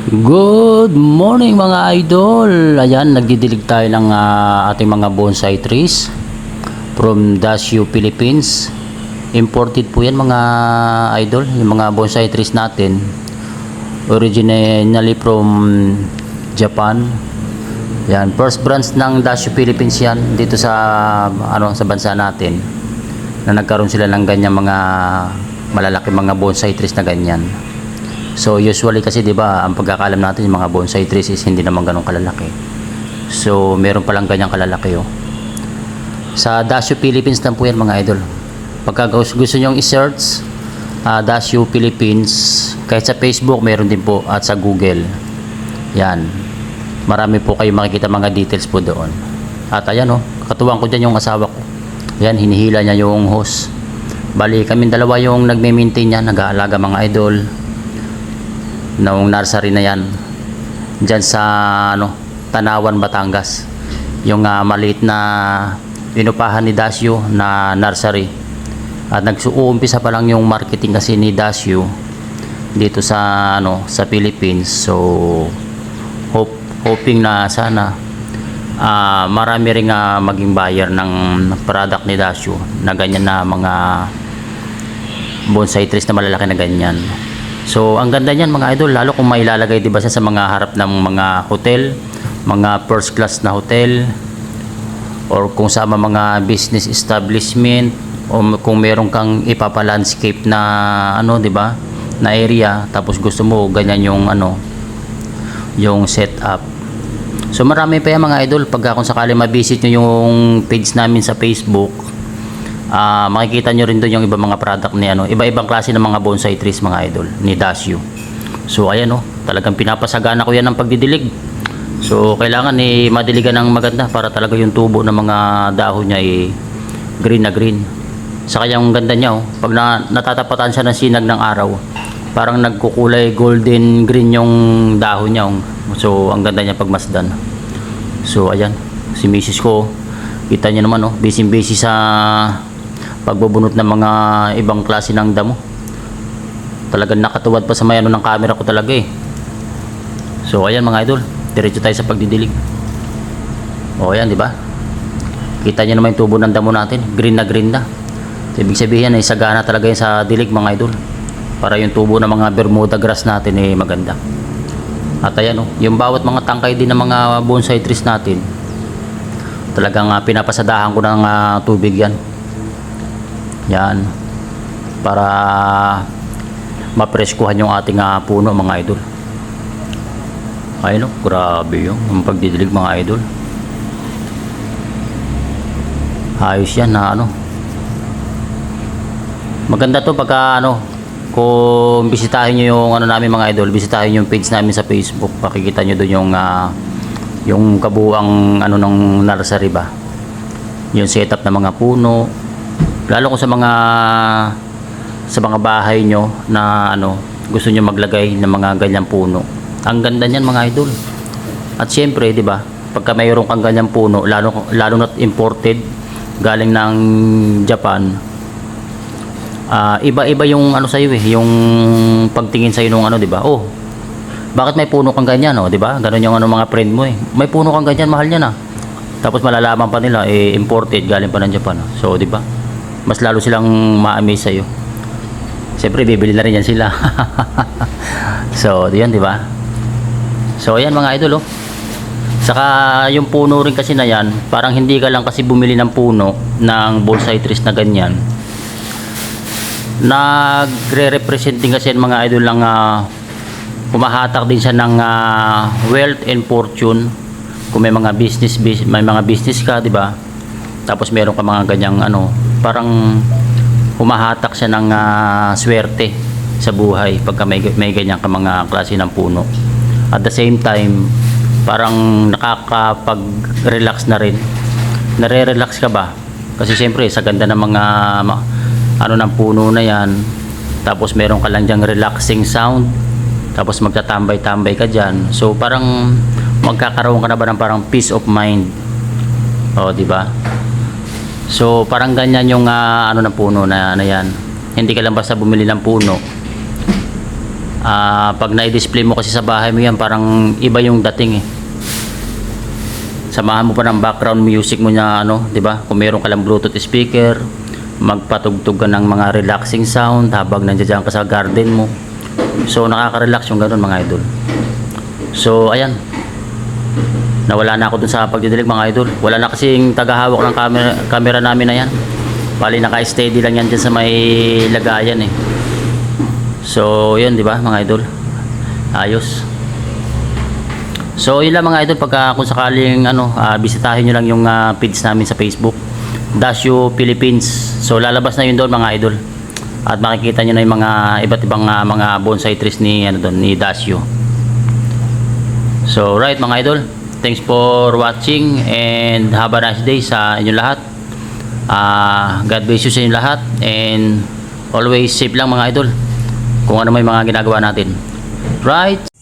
Good morning mga idol. Ayan, nagdidilig tayo ng ating mga bonsai trees from Dasio, Philippines. Imported po yan mga idol, yung mga bonsai trees natin. Originally from Japan. Yan, first branch ng Dasio, Philippines yan dito sa sa bansa natin. Na nagkaroon sila ng ganyan mga malalaki mga bonsai trees na ganyan. So usually kasi 'di ba, ang pagkakaalam natin yung mga bonsai trees is hindi naman ganoon kalalaki. So meron pa lang ganyang kalalaki Sa Dasio Philippines lang po yan mga idol. Pagka gusto niyo i-search Dasio Philippines, kahit sa Facebook meron din po at sa Google. Yan. Marami po kayo makikita mga details po doon. At ayan katuwang ko diyan yung asawa ko. Yan, hinihila niya yung hose. Bali kami dalawa yung nagme-maintain niya, nag-aalaga mga idol. Noong nursery na yan dyan sa Tanawan, Batangas, yung maliit na inupahan ni Dasio na nursery. At nag-uumpisa pa lang yung marketing kasi ni Dasio dito sa sa Philippines. So hoping na sana marami ring maging buyer ng product ni Dasio na ganyan na mga bonsai trees na malalaki na ganyan. So ang ganda niyan mga idol, lalo kung mailalagay 'di ba sa mga harap ng mga hotel, mga first class na hotel, or kung sa mga business establishment, o kung meron kang ipapa-landscape na 'di ba, na area, tapos gusto mo ganyan yung yung setup. So marami pa yan mga idol. Pag kung sakali ma-visit nyo yung page namin sa Facebook, makikita nyo rin doon yung ibang mga product ni iba-ibang klase ng mga bonsai trees mga idol ni Dasio. So ayan talagang pinapasagana ko yan ng pagdidilig. So kailangan madiligan ng maganda para talaga yung tubo ng mga dahon niya green na green. Saka yung ganda niya pag natatapatan siya ng sinag ng araw, parang nagkukulay golden green yung dahon niya. So ang ganda niya pag masdan. So ayan, si misis ko, kita niyo naman busy sa pagbubunot ng mga ibang klase ng damo. Talagang nakatuwad pa sa may ng camera ko talaga So ayan mga idol, diretso tayo sa pagdidilig. Ayan, di ba? Kita niyo naman yung tubo ng damo natin, green na green na. So, ibig sabihin sagana talaga yan sa dilig mga idol. Para yung tubo ng mga Bermuda grass natin maganda. At ayan yung bawat mga tangkay din ng mga bonsai trees natin, talagang pinapasadahan ko ng tubig yan. Yan, para mapreskuhan yung ating puno mga idol. Ayun grabe yung pagdidilig mga idol. Ayos yan na maganda to pagka kung bisitahin nyo yung namin mga idol, bisitahin yung page namin sa Facebook, makikita nyo doon yung kabuang ng nursery ba, yung setup ng mga puno. Lalo kung sa mga bahay nyo na gusto nyo maglagay ng mga ganyang puno, ang ganda niyan mga idol. At syempre 'di ba, pagka mayroon kang ganyang puno, lalo na imported galing ng Japan, iba-iba yung sa iyo yung pagtingin sa iyo nung 'di ba? Bakit may puno kang ganyan 'di ba? Ganun yung mga friend mo May puno kang ganyan, mahal niyan Tapos malalaman pa nila imported galing pa ng Japan. So 'di ba? Mas lalo silang ma-amaze sa iyo. Siyempre bibili na rin yan sila. So, diyan 'di ba? So, ayan mga idol Saka yung puno rin kasi na yan, parang hindi ka lang kasi bumili ng puno ng bonsai trees na ganyan. Nagre-represent din kasi mga idol lang humahatak din siya ng wealth and fortune. Kung may mga business ka, 'di ba? Tapos meron ka mga ganyang parang humahatak siya ng swerte sa buhay pagka may ganyan ka mga klase ng puno. At the same time, parang nakakapag-relax na rin. Nare-relax ka ba? Kasi siyempre sa ganda ng mga ng puno na yan, tapos meron ka lang dyang relaxing sound, tapos magtatambay-tambay ka dyan. So parang magkakaroon ka na ba ng parang peace of mind, di ba? So parang ganyan yung ng puno na yan. Hindi ka lang basta bumili ng puno Pag na-display mo kasi sa bahay mo yan, parang iba yung dating eh. Samahan mo pa ng background music mo niya, ano, 'di ba? Kung meron ka lang Bluetooth speaker, magpatugtog ka ng mga relaxing sound habang nandiyan ka sa garden mo. So nakaka-relax yung ganoon mga idol. So ayan. Nawala na ako dun sa pagdidilig mga idol. Wala na kasing tagahawak ng camera namin na yan. Bali naka-steady lang yan dyan sa may lagayan eh. So yun, 'di ba mga idol? Ayos. So yun lang mga idol, pagka kung sakaling bisitahin nyo lang yung page namin sa Facebook, Dasyo Philippines. So lalabas na yun doon mga idol. At makikita nyo na yung mga iba't ibang mga bonsai trees ni ni Dasyo. So right mga idol, thanks for watching and have a nice day sa inyo lahat. God bless you sa inyo lahat and always safe lang mga idol kung ano may mga ginagawa natin. Right?